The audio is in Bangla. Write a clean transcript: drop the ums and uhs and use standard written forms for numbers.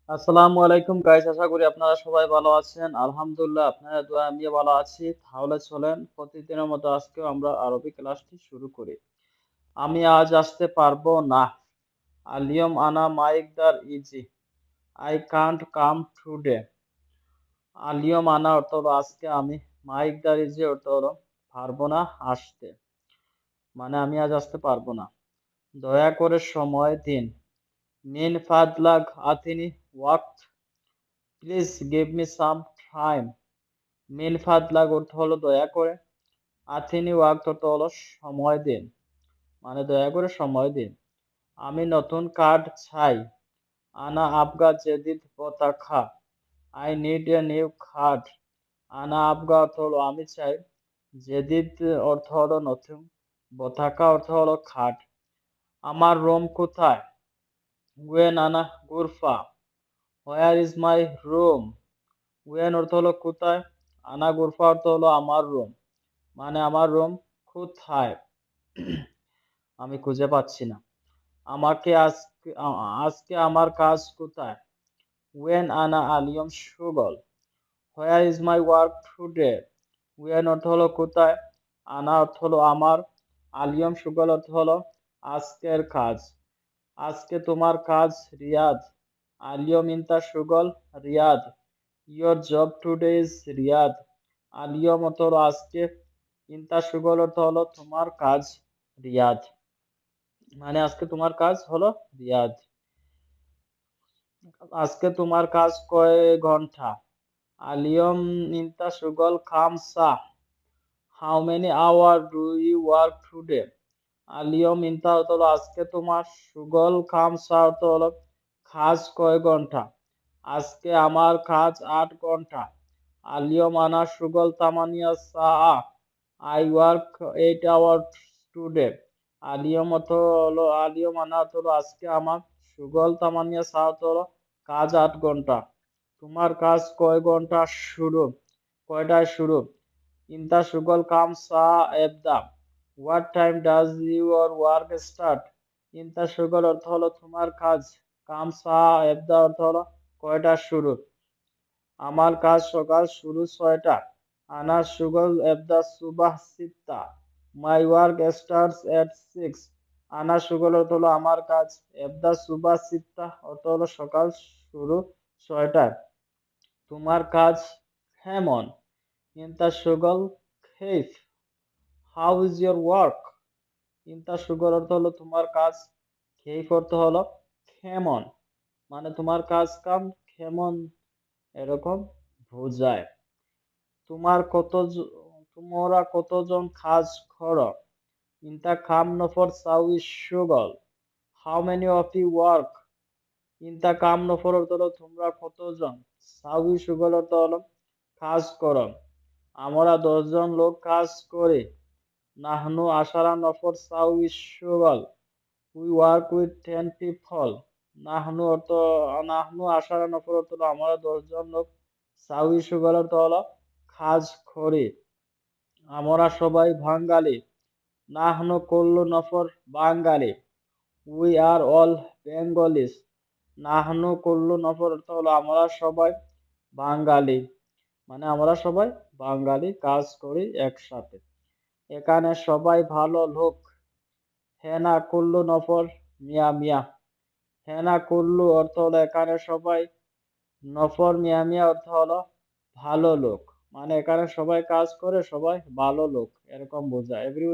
আসসালামু আলাইকুম গাইস, আশা করি আপনারা সবাই ভালো আছেন। আলহামদুলিল্লাহ, আপনাদের দোয়ায় আমিও ভালো আছি। তাহলে চলেন প্রতিদিনের মতো আজকেও আমরা আরবি ক্লাসটি শুরু করি। আমি আজ আসতে পারবো না। আলিয়ম আনা মাইকদার ইজি। I can't come today. আলিয়ম আনা অর্থ হলো আজকে আমি, মাইকদার ইজি অর্থ হলো পারবো না আসতে, মানে আমি আজ আসতে পারবো না। দয়া করে সময় দিন। মিন ফাদলাক আতিনি ওয়াক্ত। Please give me some time. মিন ফাদলাক অর্থ হলো দয়া করে। আথিনি ওয়াক্ত অর্থ হলো সময় দিন, মানে দয়া করে সময় দিন। আমি নতুন কার্ড চাই। আনা আবগা জেদিদ পতাকা। I need a new card. আনা আবগা অর্থ হলো আমি চাই। জেদিদ অর্থ হলো নতুন। পতাকা অর্থ হলো খাট। আমার রুম কোথায়? ওয়েন আনা গুরফা। Where is my room? ওয়েন অর্থ হলো কোথায়। আনা গুরফা অর্থ হলো আমার রুম, মানে আমার রুম কোথায়, আমি খুঁজে পাচ্ছি না। আমাকে আজকে আজকে আমার কাজ কোথায়? ওয়েন আনা আলিয়ম সুগল। Where is my work today? ওয়েন অর্থ হলো কোথায়, আনা অর্থ হলো আমার, আলিয়ম সুগল অর্থ হলো আজকের কাজ। আজকে তোমার কাজ রিয়াদ। আলিয়ম ইন্তা সুগল Riyadh. Your job today is Riyadh. আলিয়ম অর্থ হলো আজকে, ইন্তা সুগল অর্থ হলো তোমার কাজ রিয়াদ, মানে আজকে তোমার কাজ হলো রিয়াদ। আজকে তোমার কাজ কয় ঘন্টা? আলিয়ম ইন্তা সুগল খামসা। How many hour do you work today? আলিয়ম ইন্তা অর্থ হলো আজকে তোমার, সুগল খামসা অর্থ হলো কাজ কয় ঘন্টা। আজকে আমার কাজ 8 ঘন্টা। আলিয়ম আনা সুগল তামানিয়া সা। I work 8 hours today. আলিয়ম আনা অর্থ হলো আজকে আমার, সুগল তামানিয়া সা অর্থ হলো কাজ 8 ঘন্টা। তোমার কাজ কয় ঘন্টা শুরু, কয়টায় শুরু? ইন্তা সুগল কাম সা এবদা। What time does your work start? ইন্তা সুগল অর্থ হলো তোমার কাজ, কাম সা এবদা অর্থ হলো কয়টা শুরু। আমার কাজ সকাল শুরু 6টা। আনা সুগল এবদা সুবাহ সিত্তা। মাই ওয়ার্ক স্টার্টস এট 6। আনা সুগল অর্থ হলো আমার কাজ, এবদা সুবাহ সিত্তা অর্থ হলো সকাল শুরু 6টায়। তোমার কাজ কেমন? ইন্তা সুগল খেইফ। How is your work? ইন্তা সুগল অর্থ হলো তোমার কাজ, খেইফ অর্থ হলো কেমন, মানে তোমার কাজ কাম কেমন এরকম বোঝায়। তোমার তোমরা কতজন কাজ করো? ইন্তা কাম নফর সাউই সুগল। How many of you work? ইন্তা কাম নফর অর্থ হলো তোমরা কতজন, সাউই সুগল অর্থ হলো কাজ করো। আমরা 10 জন লোক কাজ করি। নাহনু আশারা নফর সাউই সুগল। We work with 10 people. নাহনু অর্থ, নাহনু আশারা নফর অর্থ হলো আমরা 10 জন লোক, সাউই সুগল অর্থ হলো কাজ করি। আমরা সবাই বাঙালি। নাহনু কুল্লু নফর Bangali. We are all Bengalis. নাহনু কুল্লু নফর অর্থ হলো আমরা সবাই বাঙালি, মানে আমরা সবাই বাঙালি কাজ করি একসাথে। এখানে সবাই ভালো লোক। হেনা কুল্লু নফর মিয়া মিয়া। হেনা কুল্লু অর্থ হলো এখানে সবাই, নফর মিয়া মিয়া অর্থ হলো ভালো লোক, মানে এখানে সবাই কাজ করে, সবাই ভালো লোক এরকম বোঝায়। এভরি